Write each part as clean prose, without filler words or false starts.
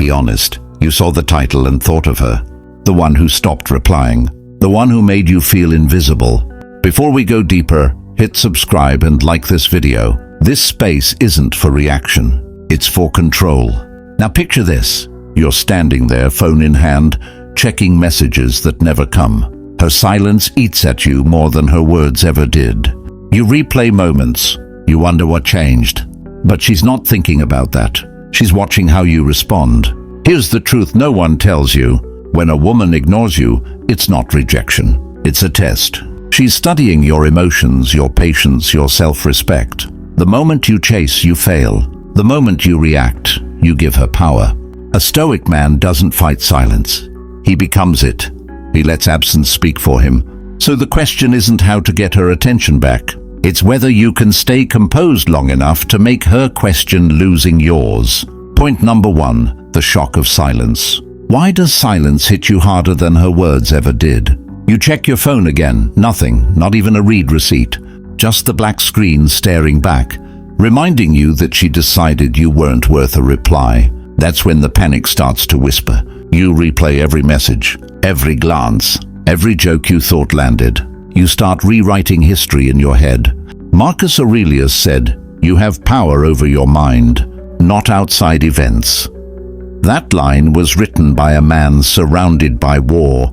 Be honest, you saw the title and thought of her. The one who stopped replying. The one who made you feel invisible. Before we go deeper, hit subscribe and like this video. This space isn't for reaction. It's for control. Now picture this. You're standing there, phone in hand, checking messages that never come. Her silence eats at you more than her words ever did. You replay moments. You wonder what changed. But she's not thinking about that. She's watching how you respond. Here's the truth no one tells you. When a woman ignores you, it's not rejection. It's a test. She's studying your emotions, your patience, your self-respect. The moment you chase, you fail. The moment you react, you give her power. A Stoic man doesn't fight silence. He becomes it. He lets absence speak for him. So the question isn't how to get her attention back. It's whether you can stay composed long enough to make her question losing yours. Point number 1, the shock of silence. Why does silence hit you harder than her words ever did? You check your phone again, nothing, not even a read receipt. Just the black screen staring back, reminding you that she decided you weren't worth a reply. That's when the panic starts to whisper. You replay every message, every glance, every joke you thought landed. You start rewriting history in your head. Marcus Aurelius said, "You have power over your mind, not outside events." That line was written by a man surrounded by war,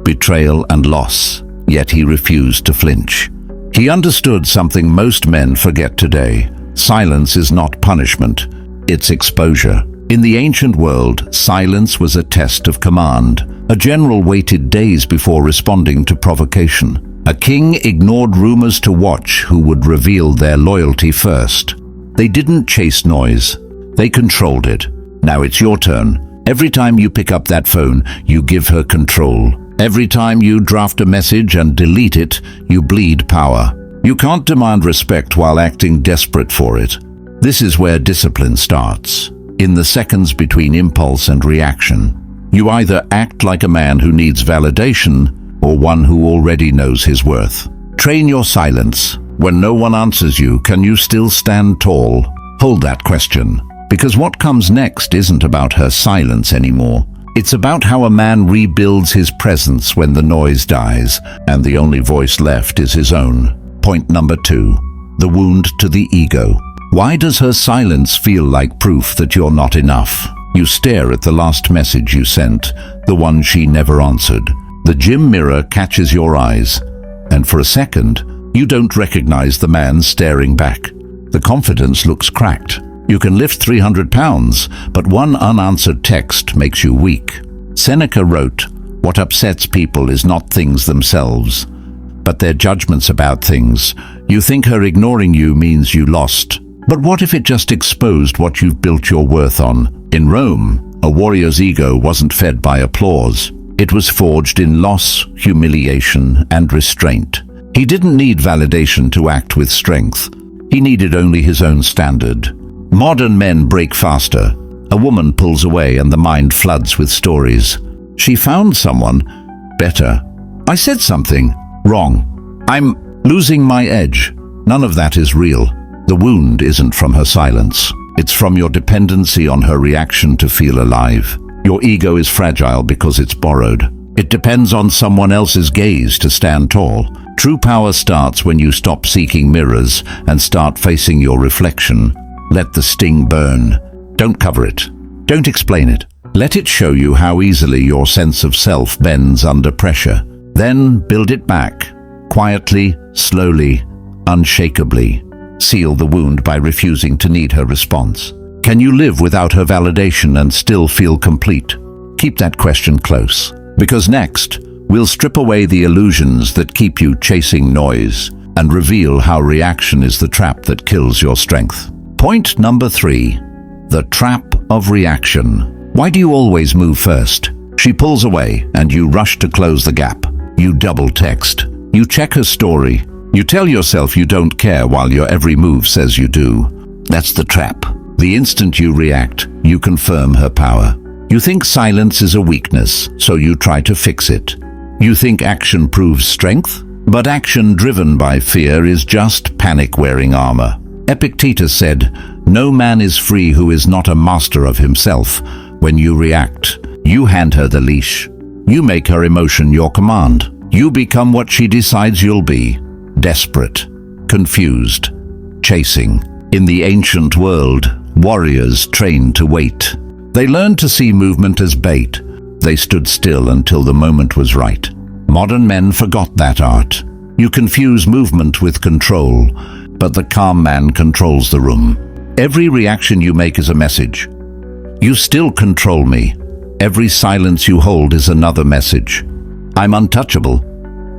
betrayal and loss, yet he refused to flinch. He understood something most men forget today. Silence is not punishment, it's exposure. In the ancient world, silence was a test of command. A general waited days before responding to provocation. A king ignored rumors to watch who would reveal their loyalty first. They didn't chase noise, they controlled it. Now it's your turn. Every time you pick up that phone, you give her control. Every time you draft a message and delete it, you bleed power. You can't demand respect while acting desperate for it. This is where discipline starts. In the seconds between impulse and reaction, you either act like a man who needs validation or one who already knows his worth. Train your silence. When no one answers you, can you still stand tall? Hold that question. Because what comes next isn't about her silence anymore. It's about how a man rebuilds his presence when the noise dies, and the only voice left is his own. Point number 2, the wound to the ego. Why does her silence feel like proof that you're not enough? You stare at the last message you sent, the one she never answered. The gym mirror catches your eyes, and for a second, you don't recognize the man staring back. The confidence looks cracked. You can lift 300 pounds, but one unanswered text makes you weak. Seneca wrote, "What upsets people is not things themselves, but their judgments about things. You think her ignoring you means you lost. But what if it just exposed what you've built your worth on?" In Rome, a warrior's ego wasn't fed by applause. It was forged in loss, humiliation, and restraint. He didn't need validation to act with strength. He needed only his own standard. Modern men break faster. A woman pulls away and the mind floods with stories. She found someone better. I said something wrong. I'm losing my edge. None of that is real. The wound isn't from her silence. It's from your dependency on her reaction to feel alive. Your ego is fragile because it's borrowed. It depends on someone else's gaze to stand tall. True power starts when you stop seeking mirrors and start facing your reflection. Let the sting burn. Don't cover it. Don't explain it. Let it show you how easily your sense of self bends under pressure. Then build it back. Quietly, slowly, unshakably. Seal the wound by refusing to need her response. Can you live without her validation and still feel complete? Keep that question close. Because next, we'll strip away the illusions that keep you chasing noise and reveal how reaction is the trap that kills your strength. Point number 3, the trap of reaction. Why do you always move first? She pulls away and you rush to close the gap. You double text. You check her story. You tell yourself you don't care while your every move says you do. That's the trap. The instant you react, you confirm her power. You think silence is a weakness, so you try to fix it. You think action proves strength, but action driven by fear is just panic wearing armor. Epictetus said, "No man is free who is not a master of himself. When you react, you hand her the leash. You make her emotion your command. You become what she decides you'll be. Desperate, confused, chasing. In the ancient world, warriors trained to wait. They learned to see movement as bait. They stood still until the moment was right. Modern men forgot that art. You confuse movement with control, but the calm man controls the room. Every reaction you make is a message. You still control me. Every silence you hold is another message. I'm untouchable.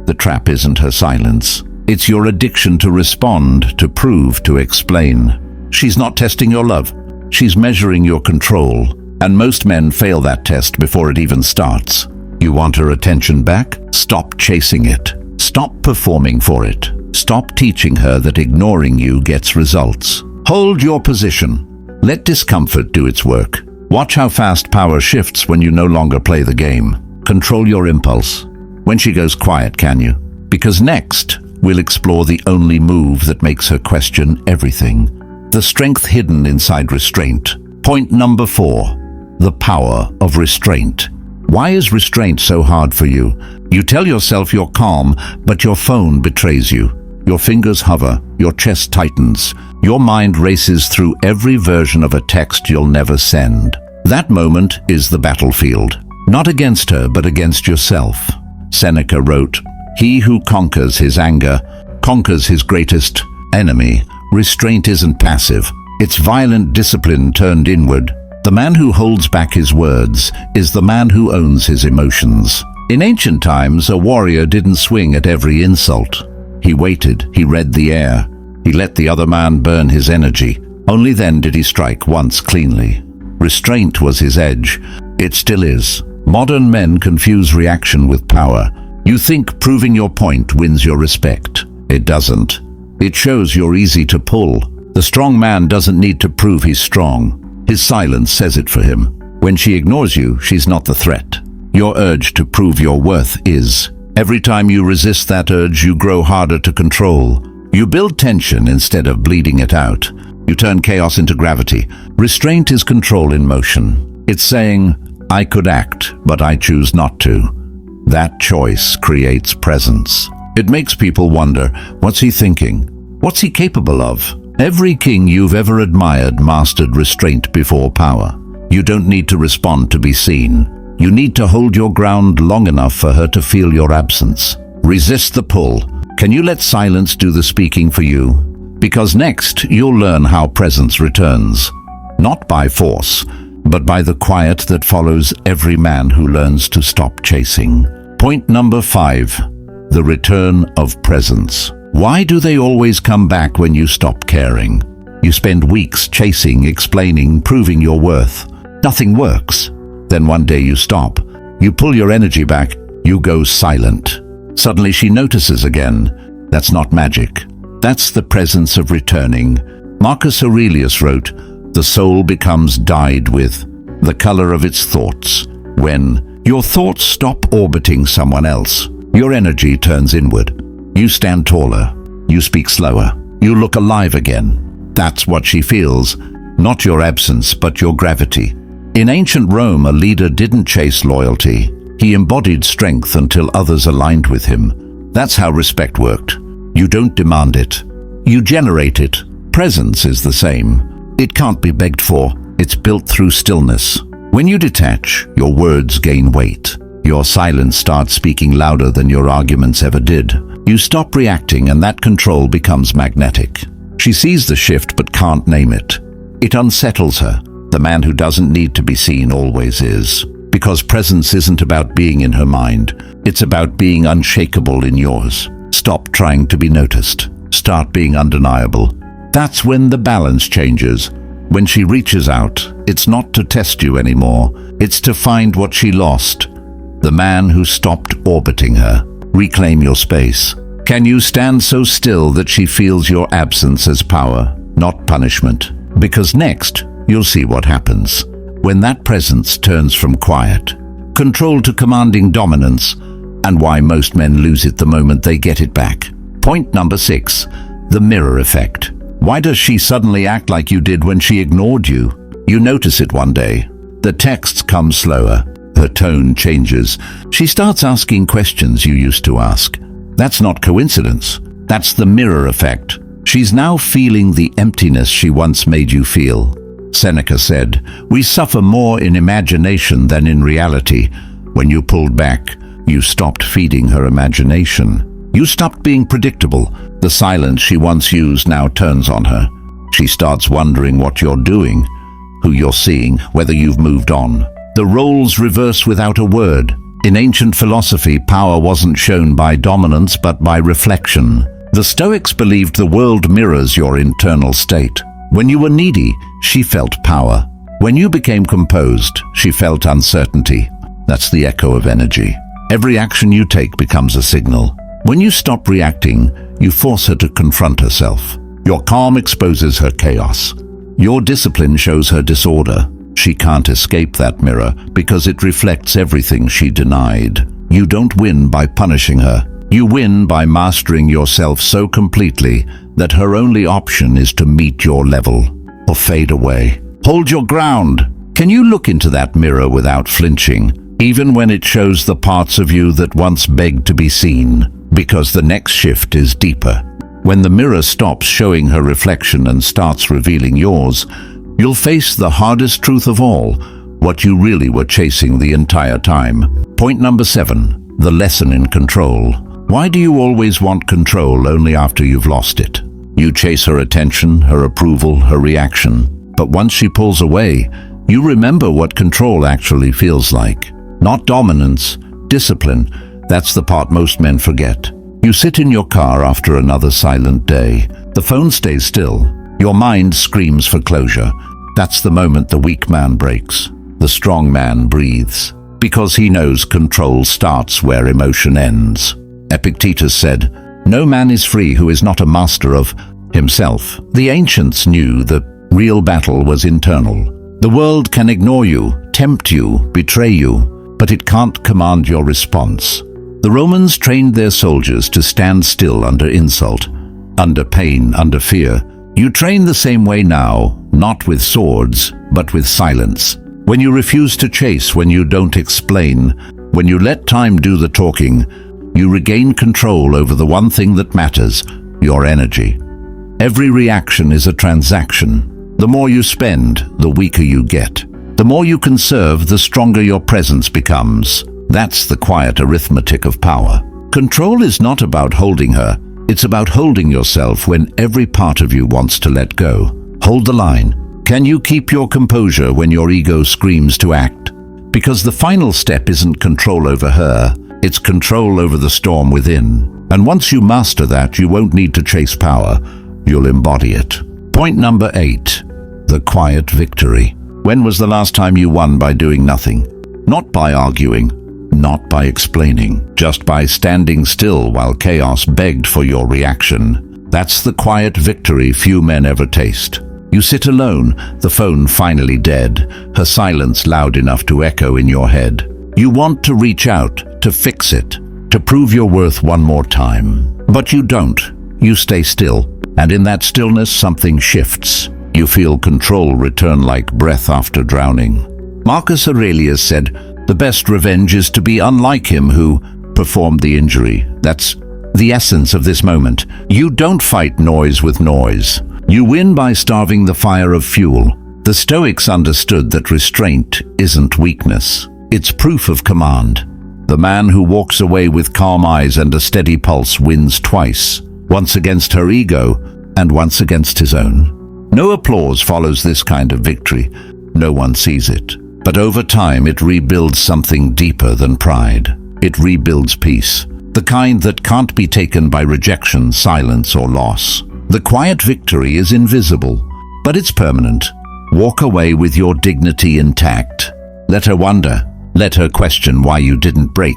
The trap isn't her silence. It's your addiction to respond, to prove, to explain. She's not testing your love. She's measuring your control. And most men fail that test before it even starts. You want her attention back? Stop chasing it. Stop performing for it. Stop teaching her that ignoring you gets results. Hold your position. Let discomfort do its work. Watch how fast power shifts when you no longer play the game. Control your impulse. When she goes quiet, can you? Because next, we'll explore the only move that makes her question everything. The strength hidden inside restraint. Point number 4. The power of restraint. Why is restraint so hard for you? You tell yourself you're calm, but your phone betrays you. Your fingers hover, your chest tightens, your mind races through every version of a text you'll never send. That moment is the battlefield. Not against her, but against yourself. Seneca wrote, "He who conquers his anger conquers his greatest enemy." Restraint isn't passive. It's violent discipline turned inward. The man who holds back his words is the man who owns his emotions. In ancient times, a warrior didn't swing at every insult. He waited, he read the air. He let the other man burn his energy. Only then did he strike once cleanly. Restraint was his edge. It still is. Modern men confuse reaction with power. You think proving your point wins your respect. It doesn't. It shows you're easy to pull. The strong man doesn't need to prove he's strong. His silence says it for him. When she ignores you, she's not the threat. Your urge to prove your worth is. Every time you resist that urge, you grow harder to control. You build tension instead of bleeding it out. You turn chaos into gravity. Restraint is control in motion. It's saying, I could act, but I choose not to. That choice creates presence. It makes people wonder, what's he thinking? What's he capable of? Every king you've ever admired mastered restraint before power. You don't need to respond to be seen. You need to hold your ground long enough for her to feel your absence. Resist the pull. Can you let silence do the speaking for you? Because next, you'll learn how presence returns. Not by force, but by the quiet that follows every man who learns to stop chasing. Point number 5. The return of presence. Why do they always come back when you stop caring? You spend weeks chasing, explaining, proving your worth. Nothing works. Then one day you stop. You pull your energy back. You go silent. Suddenly she notices again. That's not magic. That's the presence of returning. Marcus Aurelius wrote, "The soul becomes dyed with the color of its thoughts." When your thoughts stop orbiting someone else, your energy turns inward. You stand taller. You speak slower. You look alive again. That's what she feels. Not your absence, but your gravity. In ancient Rome, a leader didn't chase loyalty. He embodied strength until others aligned with him. That's how respect worked. You don't demand it. You generate it. Presence is the same. It can't be begged for. It's built through stillness. When you detach, your words gain weight. Your silence starts speaking louder than your arguments ever did. You stop reacting and that control becomes magnetic. She sees the shift but can't name it. It unsettles her. The man who doesn't need to be seen always is. Because presence isn't about being in her mind. It's about being unshakable in yours. Stop trying to be noticed. Start being undeniable. That's when the balance changes. When she reaches out, it's not to test you anymore. It's to find what she lost. The man who stopped orbiting her. Reclaim your space. Can you stand so still that she feels your absence as power, not punishment? Because next, you'll see what happens. When that presence turns from quiet, control to commanding dominance, and why most men lose it the moment they get it back. Point number 6. The mirror effect. Why does she suddenly act like you did when she ignored you? You notice it one day. The texts come slower. Her tone changes. She starts asking questions you used to ask. That's not coincidence. That's the mirror effect. She's now feeling the emptiness she once made you feel. Seneca said, "We suffer more in imagination than in reality." When you pulled back, you stopped feeding her imagination. You stopped being predictable. The silence she once used now turns on her. She starts wondering what you're doing, who you're seeing, whether you've moved on. The roles reverse without a word. In ancient philosophy, power wasn't shown by dominance but by reflection. The Stoics believed the world mirrors your internal state. When you were needy, she felt power. When you became composed, she felt uncertainty. That's the echo of energy. Every action you take becomes a signal. When you stop reacting, you force her to confront herself. Your calm exposes her chaos. Your discipline shows her disorder. She can't escape that mirror because it reflects everything she denied. You don't win by punishing her. You win by mastering yourself so completely that her only option is to meet your level or fade away. Hold your ground. Can you look into that mirror without flinching, even when it shows the parts of you that once begged to be seen? Because the next shift is deeper. When the mirror stops showing her reflection and starts revealing yours, you'll face the hardest truth of all, what you really were chasing the entire time. Point number 7, the lesson in control. Why do you always want control only after you've lost it? You chase her attention, her approval, her reaction. But once she pulls away, you remember what control actually feels like. Not dominance, discipline. That's the part most men forget. You sit in your car after another silent day. The phone stays still. Your mind screams for closure. That's the moment the weak man breaks. The strong man breathes, because he knows control starts where emotion ends. Epictetus said, "No man is free who is not a master of himself." The ancients knew the real battle was internal. The world can ignore you, tempt you, betray you, but it can't command your response. The Romans trained their soldiers to stand still under insult, under pain, under fear. You train the same way now, not with swords, but with silence. When you refuse to chase, when you don't explain, when you let time do the talking, you regain control over the one thing that matters, your energy. Every reaction is a transaction. The more you spend, the weaker you get. The more you conserve, the stronger your presence becomes. That's the quiet arithmetic of power. Control is not about holding her. It's about holding yourself when every part of you wants to let go. Hold the line. Can you keep your composure when your ego screams to act? Because the final step isn't control over her, it's control over the storm within. And once you master that, you won't need to chase power. You'll embody it. Point number 8, the quiet victory. When was the last time you won by doing nothing? Not by arguing, not by explaining, just by standing still while chaos begged for your reaction. That's the quiet victory few men ever taste. You sit alone, the phone finally dead, her silence loud enough to echo in your head. You want to reach out, to fix it, to prove your worth one more time. But you don't. You stay still, and in that stillness something shifts. You feel control return like breath after drowning. Marcus Aurelius said, "The best revenge is to be unlike him who performed the injury." That's the essence of this moment. You don't fight noise with noise. You win by starving the fire of fuel. The Stoics understood that restraint isn't weakness. It's proof of command. The man who walks away with calm eyes and a steady pulse wins twice, once against her ego and once against his own. No applause follows this kind of victory. No one sees it. But over time it rebuilds something deeper than pride. It rebuilds peace, the kind that can't be taken by rejection, silence, or loss. The quiet victory is invisible, but it's permanent. Walk away with your dignity intact. Let her wonder. Let her question why you didn't break.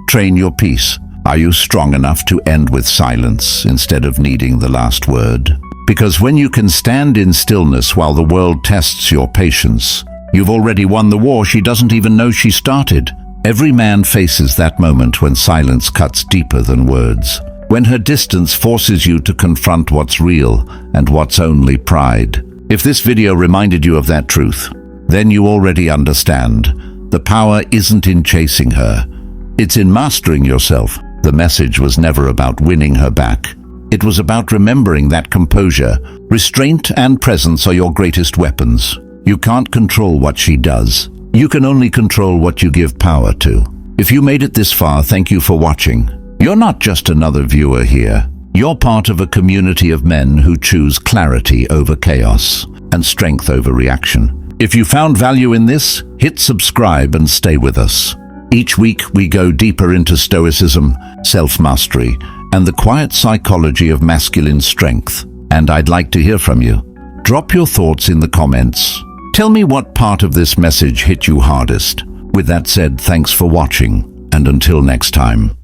Train your peace. Are you strong enough to end with silence instead of needing the last word? Because when you can stand in stillness while the world tests your patience, you've already won the war she doesn't even know she started. Every man faces that moment when silence cuts deeper than words, when her distance forces you to confront what's real and what's only pride. If this video reminded you of that truth, then you already understand. The power isn't in chasing her. It's in mastering yourself. The message was never about winning her back. It was about remembering that composure, restraint, and presence are your greatest weapons. You can't control what she does. You can only control what you give power to. If you made it this far, thank you for watching. You're not just another viewer here. You're part of a community of men who choose clarity over chaos and strength over reaction. If you found value in this, hit subscribe and stay with us. Each week we go deeper into Stoicism, self-mastery, and the quiet psychology of masculine strength. And I'd like to hear from you. Drop your thoughts in the comments. Tell me what part of this message hit you hardest. With that said, thanks for watching, and until next time.